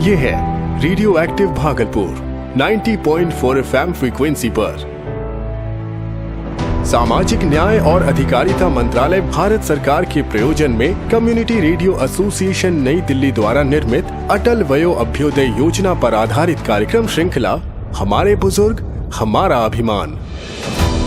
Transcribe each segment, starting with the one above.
ये है radio active Bhagalpur 90.4 FM frequency पर। सामाजिक न्याय और अधिकारिता मंत्रालय भारत सरकार के प्रयोजन में कम्युनिटी रेडियो एसोसिएशन नई दिल्ली द्वारा निर्मित अटल वयो अभ्युदय योजना पर आधारित कार्यक्रम श्रृंखला हमारे बुजुर्ग हमारा अभिमान।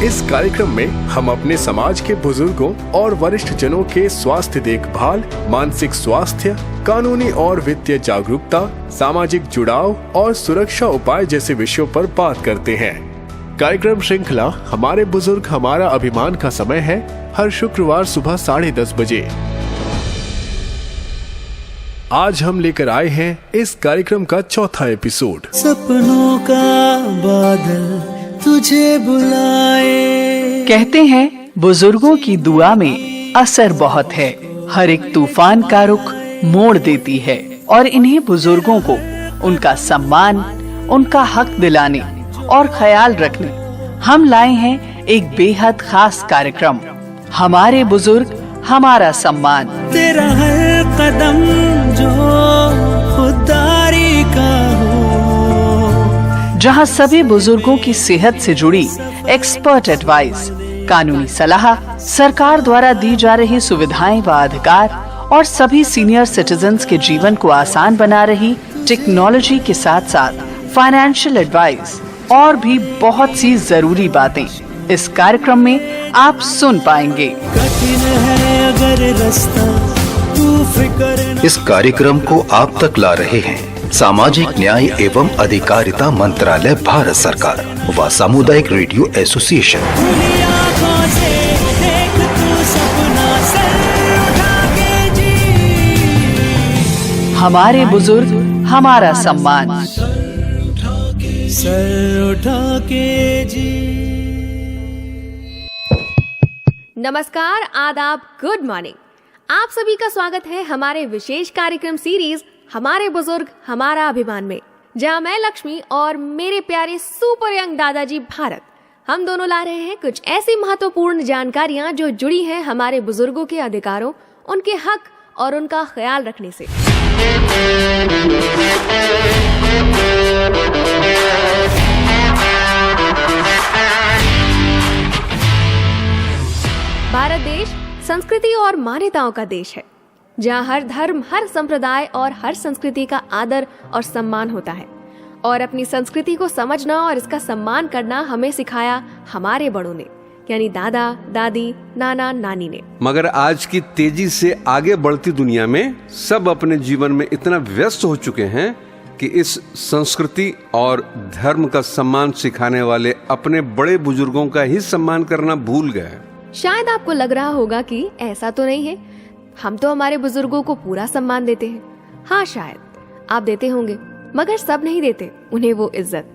इस कार्यक्रम में हम अपने समाज के बुजुर्गों और वरिष्ठ जनों के स्वास्थ्य देखभाल, मानसिक स्वास्थ्य, कानूनी और वित्तीय जागरूकता, सामाजिक जुड़ाव और सुरक्षा उपाय जैसे विषयों पर बात करते हैं। कार्यक्रम श्रृंखला हमारे बुजुर्ग हमारा अभिमान का समय है हर शुक्रवार सुबह 10:30 बजे। आज हम लेकर आए हैं इस कार्यक्रम का चौथा एपिसोड। सपनों का बादल तुझे बुलाए। कहते हैं बुजुर्गों की दुआ में असर बहुत है, हर एक तूफान का रुख मोड़ देती है। और इन्हीं बुजुर्गों को उनका सम्मान, उनका हक दिलाने और ख्याल रखने हम लाए हैं एक बेहद खास कार्यक्रम, हमारे बुजुर्ग हमारा सम्मान। तेरा हर कदम जो खुददारी का हो, जहां सभी बुजुर्गों की सेहत से जुड़ी एक्सपर्ट एडवाइस, कानूनी सलाह, सरकार द्वारा दी जा रही सुविधाएं व अधिकार और सभी सीनियर सिटीजन्स के जीवन को आसान बना रही टेक्नोलॉजी के साथ साथ फाइनेंशियल एडवाइस और भी बहुत सी जरूरी बातें इस कार्यक्रम में आप सुन पाएंगे। कठिन है अगर रास्ता, तू फिक्र। इस कार्यक्रम को आप तक ला रहे हैं सामाजिक न्याय एवं अधिकारिता मंत्रालय भारत सरकार व सामुदायिक रेडियो एसोसिएशन। हमारे बुजुर्ग हमारा सम्मान। सर उठा के जी। नमस्कार, आदाब, गुड मॉर्निंग। आप सभी का स्वागत है हमारे विशेष कार्यक्रम सीरीज हमारे बुजुर्ग हमारा अभिमान में, जहां मैं लक्ष्मी और मेरे प्यारे सुपर यंग दादाजी भारत, हम दोनों ला रहे हैं कुछ ऐसी महत्वपूर्ण जानकारियां जो जुड़ी हैं हमारे बुजुर्गों के अधिकारों, उनके हक और उनका ख्याल रखने से। भारत देश संस्कृति और मान्यताओं का देश है, जहाँ हर धर्म, हर संप्रदाय और हर संस्कृति का आदर और सम्मान होता है। और अपनी संस्कृति को समझना और इसका सम्मान करना हमें सिखाया हमारे बड़ों ने, यानी दादा दादी, नाना नानी ने। मगर आज की तेजी से आगे बढ़ती दुनिया में सब अपने जीवन में इतना व्यस्त हो चुके हैं कि इस संस्कृति और धर्म का सम्मान सिखाने वाले अपने बड़े बुजुर्गों का ही सम्मान करना भूल गए। शायद आपको लग रहा होगा कि ऐसा तो नहीं है, हम तो हमारे बुजुर्गों को पूरा सम्मान देते हैं। हाँ, शायद आप देते होंगे, मगर सब नहीं देते उन्हें वो इज्जत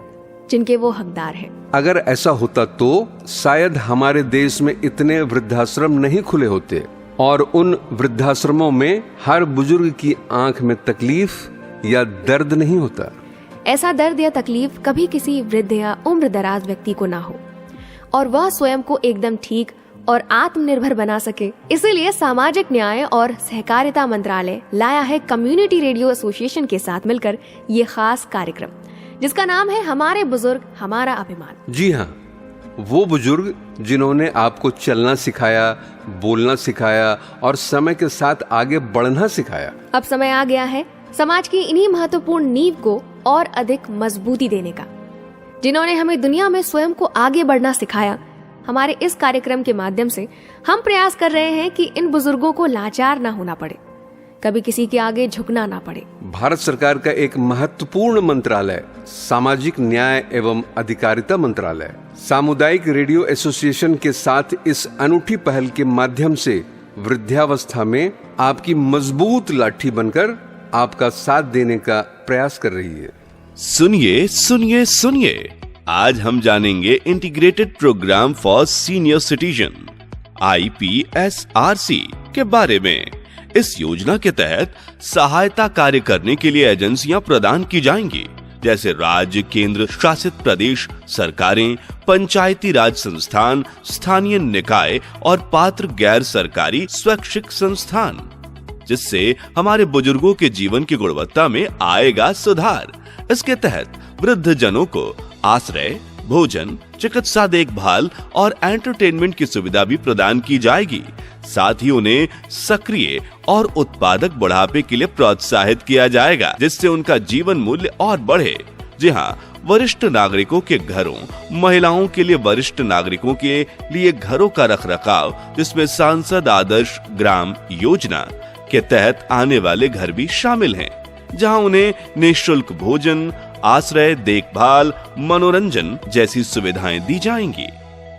जिनके वो हकदार हैं। अगर ऐसा होता तो शायद हमारे देश में इतने वृद्धाश्रम नहीं खुले होते और उन वृद्धाश्रमों में हर बुजुर्ग की आंख में तकलीफ या दर्द नहीं होता। ऐसा दर्द या तकलीफ कभी किसी वृद्ध या उम्र दराज व्यक्ति को ना हो और वह स्वयं को एकदम ठीक और आत्मनिर्भर बना सके। इसीलिए सामाजिक न्याय और सहकारिता मंत्रालय लाया है कम्युनिटी रेडियो एसोसिएशन के साथ मिलकर ये खास कार्यक्रम, जिसका नाम है हमारे बुजुर्ग हमारा अभिमान। जी हाँ, वो बुजुर्ग जिन्होंने आपको चलना सिखाया, बोलना सिखाया और समय के साथ आगे बढ़ना सिखाया। अब समय आ गया है समाज की इन्हीं महत्वपूर्ण नींव को और अधिक मजबूती देने का, जिन्होंने हमें दुनिया में स्वयं को आगे बढ़ना सिखाया। हमारे इस कार्यक्रम के माध्यम से हम प्रयास कर रहे हैं कि इन बुजुर्गों को लाचार ना होना पड़े, कभी किसी के आगे झुकना ना पड़े। भारत सरकार का एक महत्वपूर्ण मंत्रालय सामाजिक न्याय एवं अधिकारिता मंत्रालय सामुदायिक रेडियो एसोसिएशन के साथ इस अनूठी पहल के माध्यम से वृद्धावस्था में आपकी मजबूत लाठी बनकर आपका साथ देने का प्रयास कर रही है। सुनिए सुनिए सुनिए, आज हम जानेंगे integrated programme for senior citizen IPSRC के बारे में। इस योजना के तहत सहायता कार्य करने के लिए एजेंसियां प्रदान की जाएंगी, जैसे राज्य, केंद्र शासित प्रदेश सरकारें, पंचायती राज संस्थान, स्थानीय निकाय और पात्र गैर सरकारी स्वैच्छिक संस्थान। जिससे हमारे बुजुर्गों के जीवन की गुणवत्ता में आएगा सुधार। इसके तहत वृद्ध जनों को आश्रय, भोजन, चिकित्सा देखभाल और एंटरटेनमेंट की सुविधा भी प्रदान की जाएगी। साथ ही उन्हें सक्रिय और उत्पादक बुढ़ापे के लिए प्रोत्साहित किया जाएगा, जिससे उनका जीवन मूल्य और बढ़े। जी हाँ, वरिष्ठ नागरिकों के घरों, महिलाओं के लिए वरिष्ठ नागरिकों के लिए घरों का रखरखाव, जिसमें सांसद आदर्श ग्राम योजना के तहत आने वाले घर भी शामिल हैं, जहां उन्हें निःशुल्क भोजन, आश्रय, देखभाल, मनोरंजन जैसी सुविधाएं दी जाएंगी।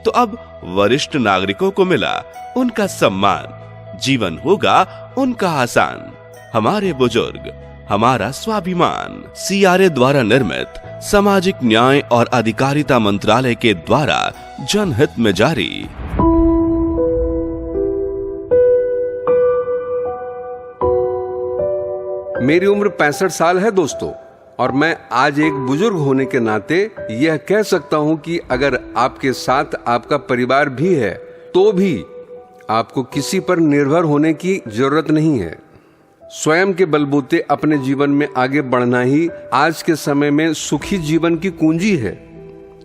तो अब वरिष्ठ नागरिकों को मिला उनका सम्मान, जीवन होगा उनका आसान। हमारे बुजुर्ग, हमारा स्वाभिमान। CRA द्वारा निर्मित सामाजिक न्याय और अधिकारिता मंत्रालय के द्वारा जनहित में जारी। मेरी उम्र 65 साल है दोस्तों, और मैं आज एक बुजुर्ग होने के नाते यह कह सकता हूं कि अगर आपके साथ आपका परिवार भी है तो भी आपको किसी पर निर्भर होने की जरूरत नहीं है। स्वयं के बलबूते अपने जीवन में आगे बढ़ना ही आज के समय में सुखी जीवन की कुंजी है।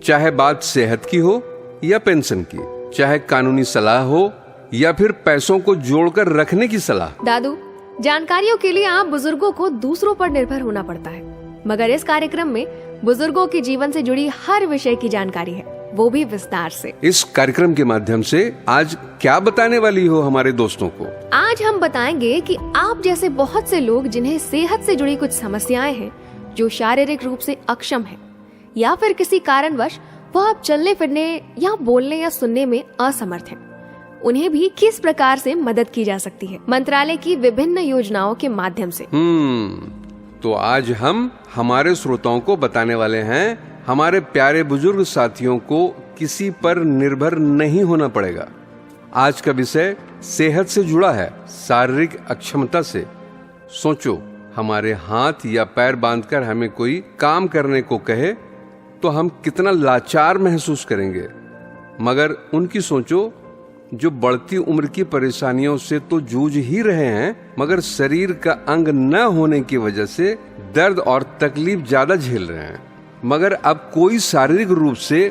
चाहे बात सेहत की हो या पेंशन की, चाहे कानूनी सलाह हो या फिर पैसों को जोड़कर रखने की सलाह। दादू, जानकारियों के लिए आप बुजुर्गों को दूसरों पर निर्भर होना पड़ता है, मगर इस कार्यक्रम में बुजुर्गों के जीवन से जुड़ी हर विषय की जानकारी है, वो भी विस्तार से। इस कार्यक्रम के माध्यम से आज क्या बताने वाली हो हमारे दोस्तों को? आज हम बताएंगे कि आप जैसे बहुत से लोग जिन्हें सेहत से जुड़ी कुछ समस्याएं हैं, जो शारीरिक रूप से अक्षम हैं, या फिर किसी कारणवश वह अब चलने फिरने या बोलने या सुनने में असमर्थ हैं, उन्हें भी किस प्रकार से मदद की जा सकती है मंत्रालय की विभिन्न योजनाओं के माध्यम से। तो आज हम हमारे श्रोताओं को बताने वाले हैं, हमारे प्यारे बुजुर्ग साथियों को किसी पर निर्भर नहीं होना पड़ेगा। आज का विषय सेहत से जुड़ा है, शारीरिक अक्षमता से। सोचो, हमारे हाथ या पैर बांधकर हमें कोई काम करने को कहे तो हम कितना लाचार महसूस करेंगे, मगर उनकी सोचो जो बढ़ती उम्र की परेशानियों से तो जूझ ही रहे हैं, मगर शरीर का अंग न होने की वजह से दर्द और तकलीफ ज्यादा झेल रहे हैं। मगर अब कोई शारीरिक रूप से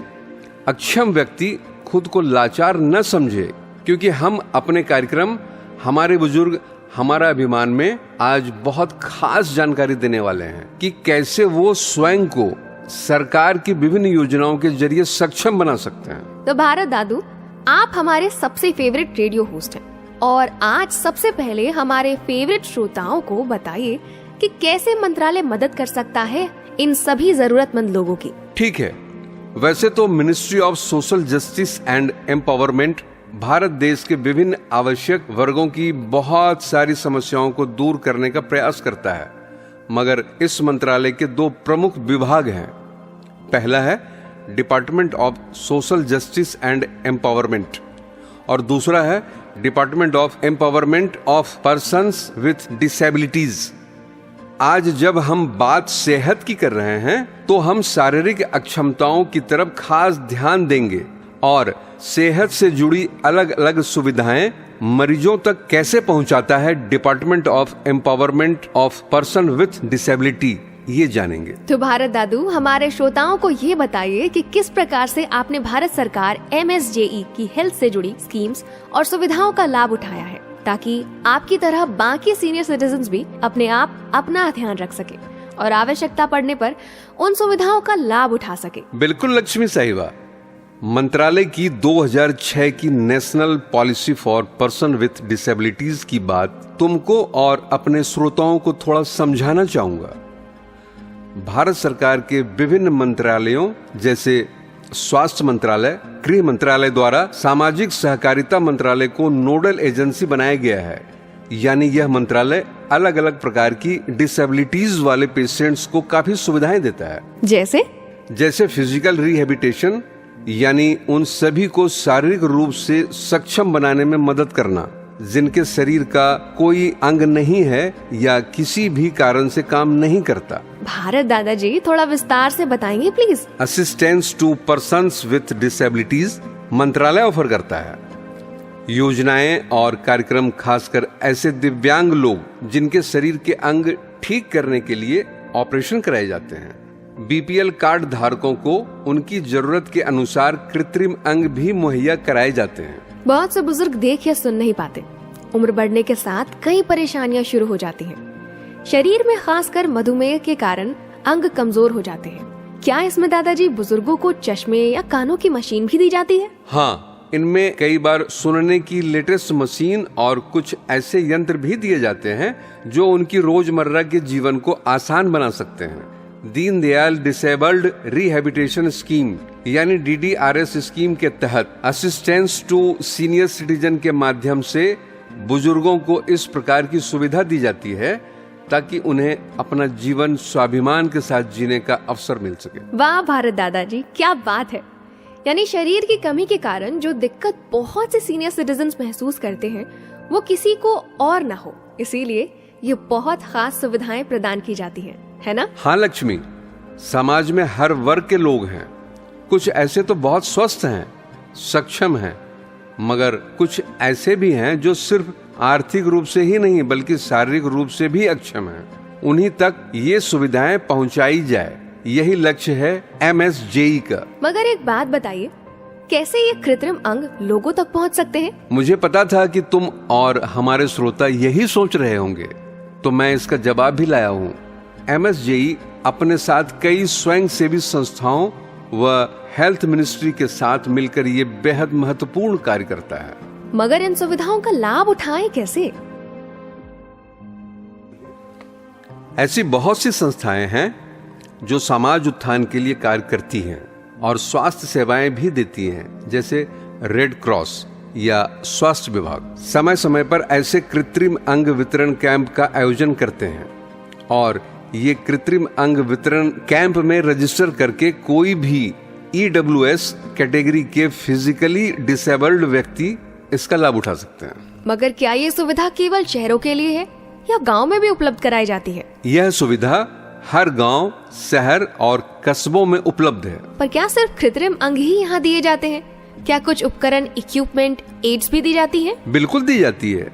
अक्षम व्यक्ति खुद को लाचार न समझे, क्योंकि हम अपने कार्यक्रम हमारे बुजुर्ग हमारा अभिमान में आज बहुत खास जानकारी देने वाले हैं कि कैसे वो स्वयं को सरकार की विभिन्न योजनाओं के जरिए सक्षम बना सकते हैं। तो भारत दादू, आप हमारे सबसे फेवरेट रेडियो होस्ट हैं, और आज सबसे पहले हमारे फेवरेट श्रोताओं को बताइए कि कैसे मंत्रालय मदद कर सकता है इन सभी जरूरतमंद लोगों की। ठीक है, वैसे तो ministry of social justice and empowerment Bharat देश के विभिन्न आवश्यक वर्गों की बहुत सारी समस्याओं को दूर करने का प्रयास करता है, मगर इस मंत्रालय के दो प्रमुख विभाग हैं। पहला है department of social justice and empowerment, और दूसरा है department of empowerment of persons with disabilities. आज जब हम बात सेहत की कर रहे हैं तो हम शारीरिक अक्षमताओं की तरफ खास ध्यान देंगे, और सेहत से जुड़ी अलग अलग सुविधाएं मरीजों तक कैसे पहुंचाता है department of empowerment of person with disability, ये जानेंगे। तो भारत दादू, हमारे श्रोताओं को ये बताइए कि किस प्रकार से आपने भारत सरकार MSJE की हेल्थ से जुड़ी स्कीम्स और सुविधाओं का लाभ उठाया है, ताकि आपकी तरह बाकी सीनियर सिटीजन्स भी अपने आप अपना ध्यान रख सके और आवश्यकता पड़ने पर उन सुविधाओं का लाभ उठा सके। बिल्कुल लक्ष्मी साहिबा, मंत्रालय की 2006 की national policy for person with disabilities की बात तुमको और अपने श्रोताओं को थोड़ा समझाना चाहूंगा। भारत सरकार के विभिन्न मंत्रालयों जैसे स्वास्थ्य मंत्रालय, गृह मंत्रालय द्वारा सामाजिक सहकारिता मंत्रालय को नोडल एजेंसी बनाया गया है, यानी यह मंत्रालय अलग अलग प्रकार की डिसेबिलिटीज वाले पेशेंट्स को काफी सुविधाएं देता है। जैसे फिजिकल रिहेबिलिटेशन, यानी उन सभी को शारीरिक रूप से सक्षम बनाने में मदद करना जिनके शरीर का कोई अंग नहीं है या किसी भी कारण से काम नहीं करता। भारत दादाजी, थोड़ा विस्तार से बताएंगे please. Assistance to persons with disabilities मंत्रालय ऑफर करता है। योजनाएं और कार्यक्रम खासकर ऐसे दिव्यांग लोग जिनके शरीर के अंग ठीक करने के लिए ऑपरेशन कराए जाते हैं। बीपीएल कार्ड धारकों को उनकी जरूरत के अनुसार कृत्रिम अंग भी मुहैया कराए जाते हैं। बहुत से बुजुर्ग देख या सुन नहीं पाते। उम्र बढ़ने के साथ कई परेशानियां शुरू हो जाती हैं। शरीर में खासकर मधुमेह के कारण अंग कमजोर हो जाते हैं। क्या इसमें दादाजी बुजुर्गों को चश्मे या कानों की मशीन भी दी जाती है? हाँ, इनमें कई बार सुनने की लेटेस्ट मशीन और कुछ ऐसे यंत्र भी दिए जाते हैं जो उनकी रोजमर्रा के जीवन को आसान बना सकते हैं। दीनदयाल डिसेबल्ड रिहैबिलिटेशन स्कीम यानी DDRS स्कीम के तहत असिस्टेंस टू सीनियर सिटीजन के माध्यम से बुजुर्गों को इस प्रकार की सुविधा दी जाती है ताकि उन्हें अपना जीवन स्वाभिमान के साथ जीने का अवसर मिल सके। वाह भारत दादाजी, क्या बात है। यानी शरीर की कमी के कारण जो दिक्कत बहुत से सीनियर सिटीजन्स महसूस करते हैं वो किसी को और ना हो, इसीलिए ये बहुत खास सुविधाएं प्रदान की जाती हैं, है ना? हाँ लक्ष्मी, समाज में हर वर्ग के लोग हैं। कुछ ऐसे तो बहुत स्वस्थ हैं, सक्षम हैं, मगर कुछ ऐसे भी हैं जो सिर्फ आर्थिक रूप से ही नहीं बल्कि शारीरिक रूप से भी अक्षम हैं। उन्हीं तक ये सुविधाएं पहुंचाई जाए, यही लक्ष्य है MSJE का। मगर एक बात बताइए, कैसे ये कृत्रिम अंग लोगों तक पहुंच सकते हैं? मुझे पता था कि तुम और हमारे श्रोता यही सोच रहे होंगे, तो मैं इसका जवाब भी लाया हूँ। MSJE अपने साथ कई स्वयं सेवी संस्थाओं व हेल्थ मिनिस्ट्री के साथ मिलकर ये बेहद महत्वपूर्ण कार्य करता है। मगर इन सुविधाओं का लाभ उठाएं कैसे? ऐसी बहुत सी संस्थाएं हैं जो समाज उत्थान के लिए कार्य करती हैं और स्वास्थ्य सेवाएं भी देती हैं, जैसे रेड क्रॉस या स्वास्थ्य विभाग समय समय पर ऐसे कृत्रिम अंग वितरण कैंप का आयोजन करते हैं और ये कृत्रिम अंग वितरण कैंप में रजिस्टर करके कोई भी EWS कैटेगरी के फिजिकली डिसेबल्ड व्यक्ति इसका लाभ उठा सकते हैं। मगर क्या ये सुविधा केवल शहरों के लिए है या गांव में भी उपलब्ध कराई जाती है? यह सुविधा हर गांव, शहर और कस्बों में उपलब्ध है। पर क्या सिर्फ कृत्रिम अंग ही यहाँ दिए जाते हैं? क्या कुछ उपकरण, इक्विपमेंट, एड्स भी दी जाती है? बिल्कुल दी जाती है,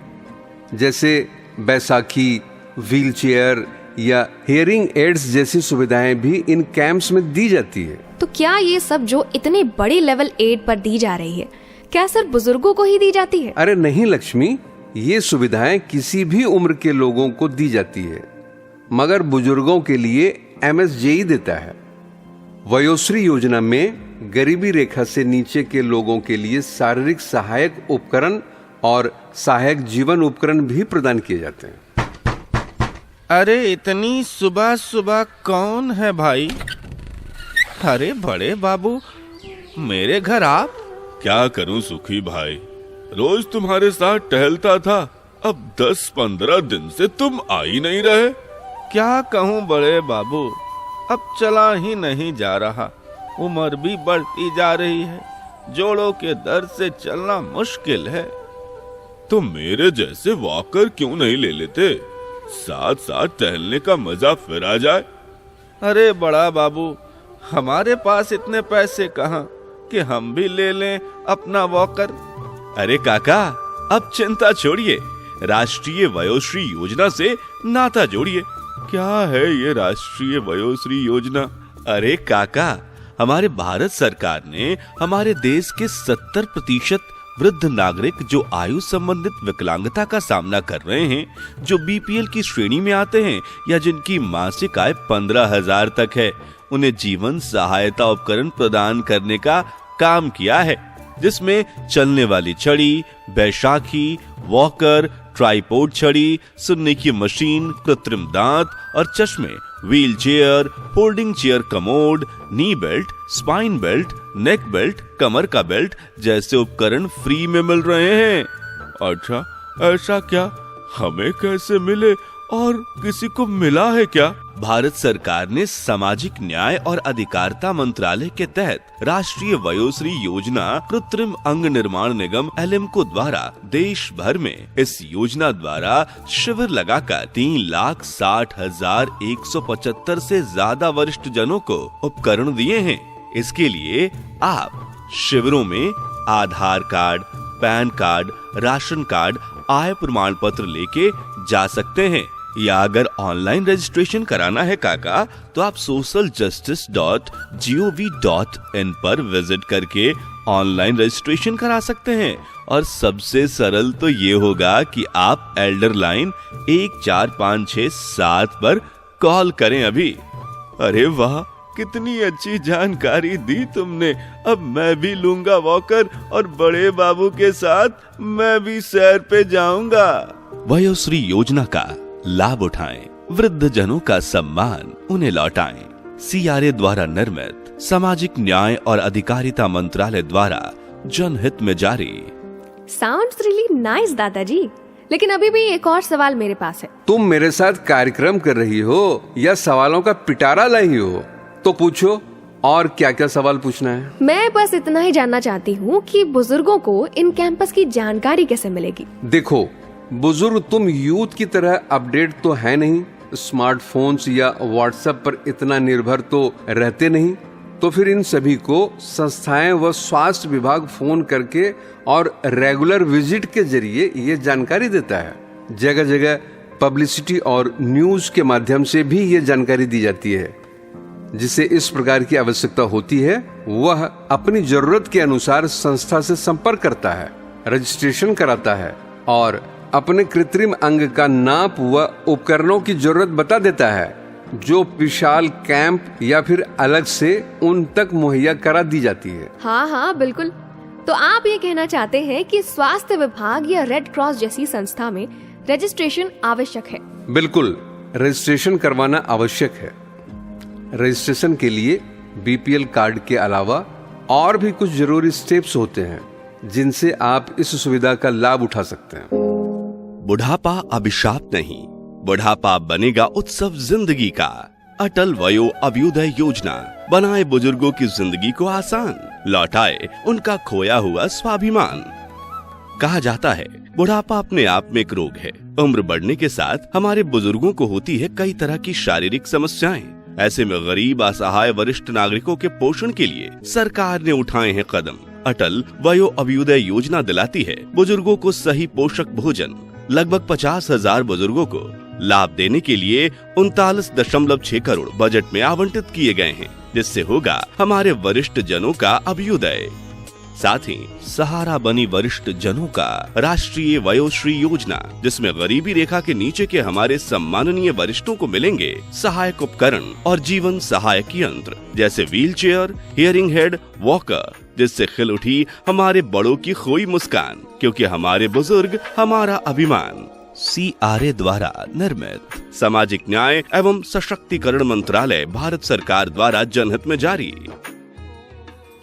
जैसे बैसाखी, व्हीलचेयर या हियरिंग एड्स जैसी सुविधाएं भी इन कैंप्स में दी जाती है। तो क्या ये सब जो इतने बड़े लेवल एड पर दी जा रही है, क्या सिर्फ बुजुर्गों को ही दी जाती है? अरे नहीं लक्ष्मी, ये सुविधाएं किसी भी उम्र के लोगों को दी जाती है, मगर बुजुर्गों के लिए MSJE देता है। वयोश्री योजना में गरीबी रेखा से नीचे के लोगों के लिए शारीरिक सहायक उपकरण और सहायक जीवन उपकरण भी प्रदान किए जाते हैं। अरे इतनी सुबह सुबह कौन है भाई? अरे बड़े बाबू, मेरे घर आप? क्या करूं सुखी भाई, रोज तुम्हारे साथ टहलता था, अब 10-15 दिन से तुम आ ही नहीं रहे। क्या कहूं बड़े बाबू, अब चला ही नहीं जा रहा, उम्र भी बढ़ती जा रही है, जोड़ों के दर्द से चलना मुश्किल है। तो मेरे जैसे वॉकर क्यों नहीं ले लेते, साथ साथ टहलने का मजा फिर आ जाए। अरे बड़ा बाबू, हमारे पास इतने पैसे कहाँ कि हम भी ले लें अपना वॉकर। अरे काका, अब चिंता छोड़िए, राष्ट्रीय वयोश्री योजना से नाता जोड़िए। क्या है ये राष्ट्रीय वयोश्री योजना? अरे काका, हमारे भारत सरकार ने हमारे देश के 70% वृद्ध नागरिक जो आयु संबंधित विकलांगता का सामना कर रहे हैं, जो BPL की श्रेणी में आते हैं या जिनकी मासिक आय 15,000 तक है, उन्हें जीवन सहायता उपकरण प्रदान करने का काम किया है, जिसमें चलने वाली छड़ी, बैसाखी, वॉकर, ट्राइपॉड छड़ी, सुनने की मशीन, कृत्रिम दांत और चश्मे, wheel chair, folding chair commode, knee belt, spine belt, neck belt, कमर का बेल्ट जैसे उपकरण फ्री में मिल रहे हैं। अच्छा, ऐसा क्या? हमें कैसे मिले और किसी को मिला है क्या? भारत सरकार ने सामाजिक न्याय और अधिकारिता मंत्रालय के तहत राष्ट्रीय वयोश्री योजना कृत्रिम अंग निर्माण निगम LMCO द्वारा देश भर में इस योजना द्वारा शिविर लगाकर 3,60,175 से ज्यादा वरिष्ठ जनों को उपकरण दिए हैं। इसके लिए आप शिविरों में Aadhaar card, PAN card, ration card, आय प्रमाण पत्र लेके जा सकते हैं। या अगर ऑनलाइन रजिस्ट्रेशन कराना है काका, तो आप socialjustice.gov.in पर विजिट करके ऑनलाइन रजिस्ट्रेशन करा सकते हैं। और सबसे सरल तो ये होगा कि आप एल्डर लाइन 14567 पर कॉल करें अभी। अरे वाह, कितनी अच्छी जानकारी दी तुमने। अब मैं भी लूंगा वॉकर और बड़े बाबू के साथ मैं भी सैर पे जाऊंगा। वयोश्री योजना का लाभ उठाएं, वृद्ध जनों का सम्मान उन्हें लौटाएं। CRA द्वारा निर्मित सामाजिक न्याय और अधिकारिता मंत्रालय द्वारा जनहित में जारी। साउंड्स रियली नाइस दादाजी, लेकिन अभी भी एक और सवाल मेरे पास है। तुम मेरे साथ कार्यक्रम कर रही हो या सवालों का पिटारा लाई हो? तो पूछो, और क्या क्या सवाल पूछना है? मैं बस इतना ही जानना चाहती हूँ कि बुजुर्गों को इन कैंपस की जानकारी कैसे मिलेगी। देखो बुजुर्ग, तुम यूथ की तरह अपडेट तो है नहीं, स्मार्टफोन्स या व्हाट्सएप पर इतना निर्भर तो रहते नहीं, तो फिर इन सभी को संस्थाएं व स्वास्थ्य विभाग फोन करके और रेगुलर विजिट के जरिए ये जानकारी देता है। जगह जगह पब्लिसिटी और न्यूज के माध्यम से भी ये जानकारी दी जाती है। जिसे इस प्रकार की आवश्यकता होती है, वह अपनी जरूरत के अनुसार संस्था से संपर्क करता है, रजिस्ट्रेशन कराता है और अपने कृत्रिम अंग का नाप व उपकरणों की जरूरत बता देता है, जो विशाल कैंप या फिर अलग से उन तक मुहैया करा दी जाती है। हाँ हाँ बिल्कुल। तो आप ये कहना चाहते हैं कि स्वास्थ्य विभाग या रेड क्रॉस जैसी संस्था में रजिस्ट्रेशन आवश्यक है? बिल्कुल, रजिस्ट्रेशन करवाना आवश्यक है। रजिस्ट्रेशन के लिए BPL कार्ड के अलावा और भी कुछ जरूरी स्टेप्स होते हैं, जिनसे आप इस सुविधा का लाभ उठा सकते हैं। बुढ़ापा अभिशाप नहीं, बुढ़ापा बनेगा उत्सव जिंदगी का। अटल वयो अभ्युदय योजना बनाए बुजुर्गों की जिंदगी को आसान, लौटाए उनका खोया हुआ स्वाभिमान। कहा जाता है बुढ़ापा अपने आप में एक रोग है। उम्र बढ़ने के साथ हमारे बुजुर्गों को होती है कई तरह की शारीरिक समस्याएं। ऐसे में गरीब, असहाय, वरिष्ठ नागरिकों के पोषण के लिए सरकार ने उठाए हैं कदम। अटल वयो अभ्युदय योजना दिलाती है बुजुर्गों को सही पोषक भोजन। लगभग 50,000 बुजुर्गों को लाभ देने के लिए 39.6 करोड़ बजट में आवंटित किए गए हैं, जिससे होगा हमारे वरिष्ठ जनों का अभ्युदय। साथ ही सहारा बनी वरिष्ठ जनों का राष्ट्रीय वयोश्री योजना, जिसमें गरीबी रेखा के नीचे के हमारे सम्माननीय वरिष्ठों को मिलेंगे सहायक उपकरण और जीवन सहायक यंत्र, जैसे wheel chair, hearing head, walker, जिससे खिल उठी हमारे बड़ों की खोई मुस्कान, क्योंकि हमारे बुजुर्ग हमारा अभिमान। CRA द्वारा निर्मित सामाजिक न्याय एवं सशक्तिकरण मंत्रालय, भारत सरकार द्वारा जनहित में जारी।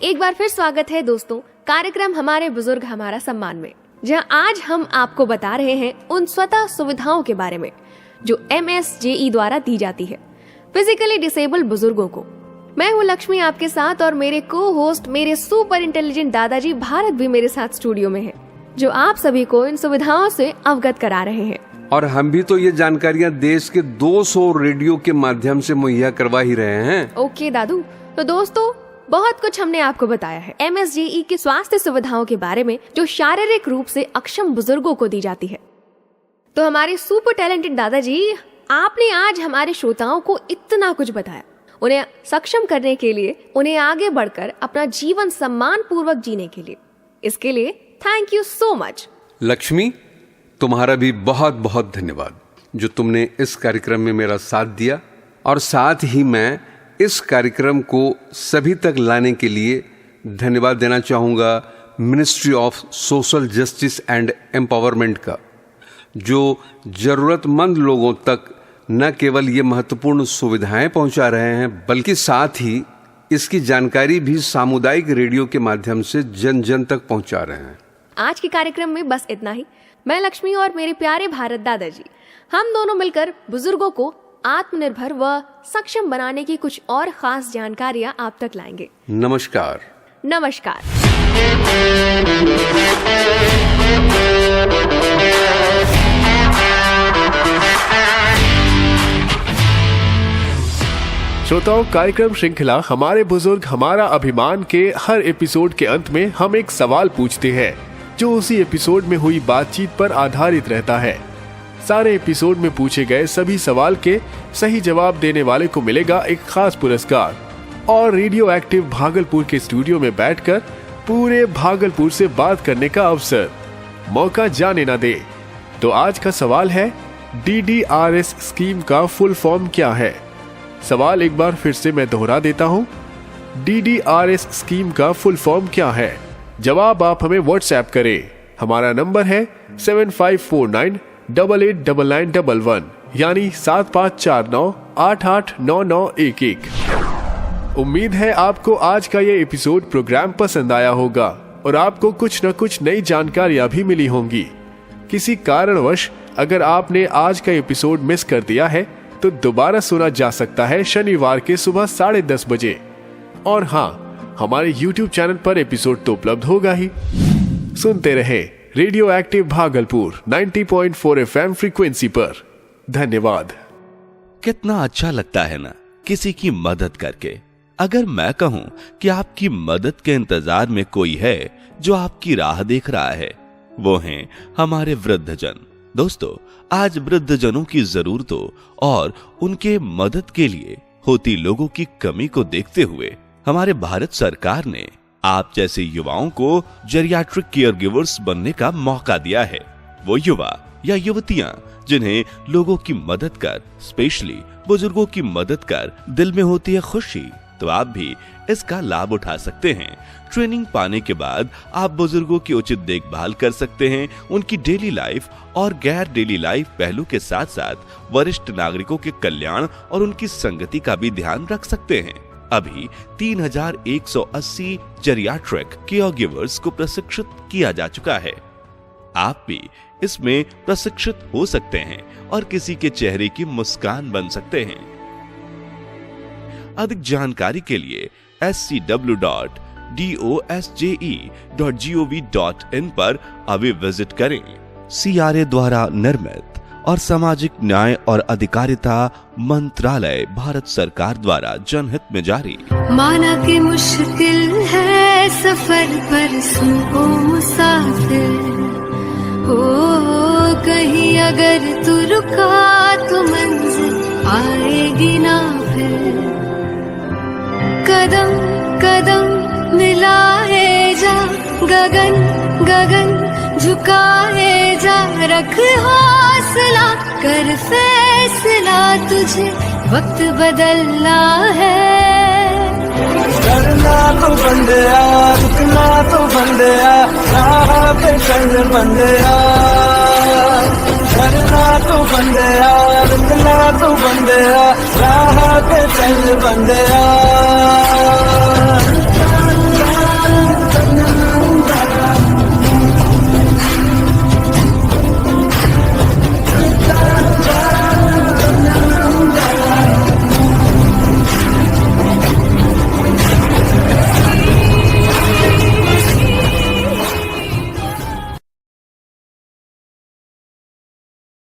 एक बार फिर स्वागत है दोस्तों कार्यक्रम हमारे बुजुर्ग हमारा सम्मान में, जहां आज हम आपको बता रहे हैं उन स्वतः सुविधाओं के बारे में जो MSJE द्वारा दी जाती है फिजिकली डिसेबल बुजुर्गों को। मैं हूं लक्ष्मी आपके साथ और मेरे को होस्ट, मेरे सुपर इंटेलिजेंट दादाजी भारत भी मेरे साथ स्टूडियो में है, जो आप सभी को इन सुविधाओं से अवगत करा रहे हैं। और हम भी तो ये जानकारियां देश के 200 रेडियो के माध्यम से मुहैया करवा ही रहे हैं। ओके दादू, तो दोस्तों बहुत कुछ हमने आपको बताया है MSJE की स्वास्थ्य सुविधाओं के बारे में, जो शारीरिक रूप से अक्षम बुजुर्गों को दी जाती है। तो हमारे सुपर टैलेंटेड दादाजी, आपने आज हमारे श्रोताओं को इतना कुछ बताया। उन्हें सक्षम करने के लिए, उन्हें आगे बढ़कर अपना जीवन सम्मान पूर्वक जीने के लिए, इसके लिए thank you so much. Lakshmi, तुम्हारा भी बहुत बहुत धन्यवाद जो तुमने इस कार्यक्रम में मेरा साथ दिया, और साथ ही मैं इस कार्यक्रम को सभी तक लाने के लिए धन्यवाद देना चाहूँगा ministry of social justice and empowerment का, जो जरूरतमंद लोगों तक न केवल ये महत्वपूर्ण सुविधाएं पहुंचा रहे हैं, बल्कि साथ ही इसकी जानकारी भी सामुदायिक रेडियो के माध्यम से जन जन तक पहुंचा रहे हैं। आज के कार्यक्रम में बस इतना ही। मैं लक्ष्मी और मेरे प्यारे भारत दादाजी, हम दोनों मिलकर बुजुर्गों को आत्मनिर्भर व सक्षम बनाने की कुछ और खास जानकारियां आप तक लाएंगे। नमस्कार। नमस्कार। श्रोताओं, कार्यक्रम श्रृंखला हमारे बुजुर्ग हमारा अभिमान के हर एपिसोड के अंत में हम एक सवाल पूछते हैं, जो उसी एपिसोड में हुई बातचीत पर आधारित रहता है। सारे एपिसोड में पूछे गए सभी सवाल के सही जवाब देने वाले को मिलेगा एक खास पुरस्कार और रेडियो एक्टिव भागलपुर के स्टूडियो में बैठकर पूरे भागलपुर से बात करने का अवसर। मौका जाने ना दे। तो आज का सवाल है, DDRS स्कीम का फुल फॉर्म क्या है? सवाल एक बार फिर से मैं दोहरा देता हूं। DDRS स्कीम का फुल फॉर्म क्या है? जवाब आप हमें व्हाट्सएप करें। हमारा नंबर है 7549889911 यानी 7549889911। उम्मीद है आपको आज का ये एपिसोड प्रोग्राम पसंद आया होगा और आपको कुछ न कुछ नई जानकारियां भी मिली होंगी। किसी कारणवश अगर आपने आज का एपिसोड मिस कर दिया है तो दोबारा सुना जा सकता है शनिवार के सुबह 10:30 बजे। और हाँ, हमारे YouTube चैनल पर एपिसोड तो उपलब्ध होगा ही। सुनते रहे radio active Bhagalpur 90.4 FM frequency पर। धन्यवाद। कितना अच्छा लगता है ना किसी की मदद करके। अगर मैं कहूं कि आपकी मदद के इंतजार में कोई है जो आपकी राह देख रहा है, वो हैं हमारे वृद्धजन। दोस्तों, आज वृद्धजनों की जरूरतों और उनके मदद के लिए होती लोगों की कमी को देखते हुए हमारे भारत सरकार ने आप जैसे युवाओं को जेरियाट्रिक केयर गिवर्स बनने का मौका दिया है। वो युवा या युवतियां जिन्हें लोगों की मदद कर, स्पेशली बुजुर्गों की मदद कर दिल में होती है खुशी, तो आप भी इसका लाभ उठा सकते हैं। ट्रेनिंग पाने के बाद आप बुजुर्गों की उचित देखभाल कर सकते हैं। उनकी डेली लाइफ और गैर डेली लाइफ पहलू के साथ साथ वरिष्ठ नागरिकों के कल्याण और उनकी संगति का भी ध्यान रख सकते हैं। अभी 3180 जेरियाट्रिक केयर गिवर्स को प्रशिक्षित किया जा चुका है। आप भी इसमें प्रशिक्षित हो सकते हैं और किसी के चेहरे की मुस्कान बन सकते हैं। अधिक जानकारी के लिए scw.dosje.gov.in पर अभी विजिट करें। CRA द्वारा निर्मित और सामाजिक न्याय और अधिकारिता मंत्रालय, भारत सरकार द्वारा जनहित में जारी। माना कि मुश्किल है सफर पर सुनो मुसाफिर हो, कहीं अगर तू रुका तो मंजिल आएगी ना फिर। कदम कदम मिलाए जा, गगन गगन झुकाए जा, रख हौसला कर फैसला, तुझे वक्त बदलना है। करना तो बंदिया, रुकना तो बंदिया, राह पे चल बंदिया। करना तो बंदिया, रुकना तो बंदिया, राह पे चल बंदिया।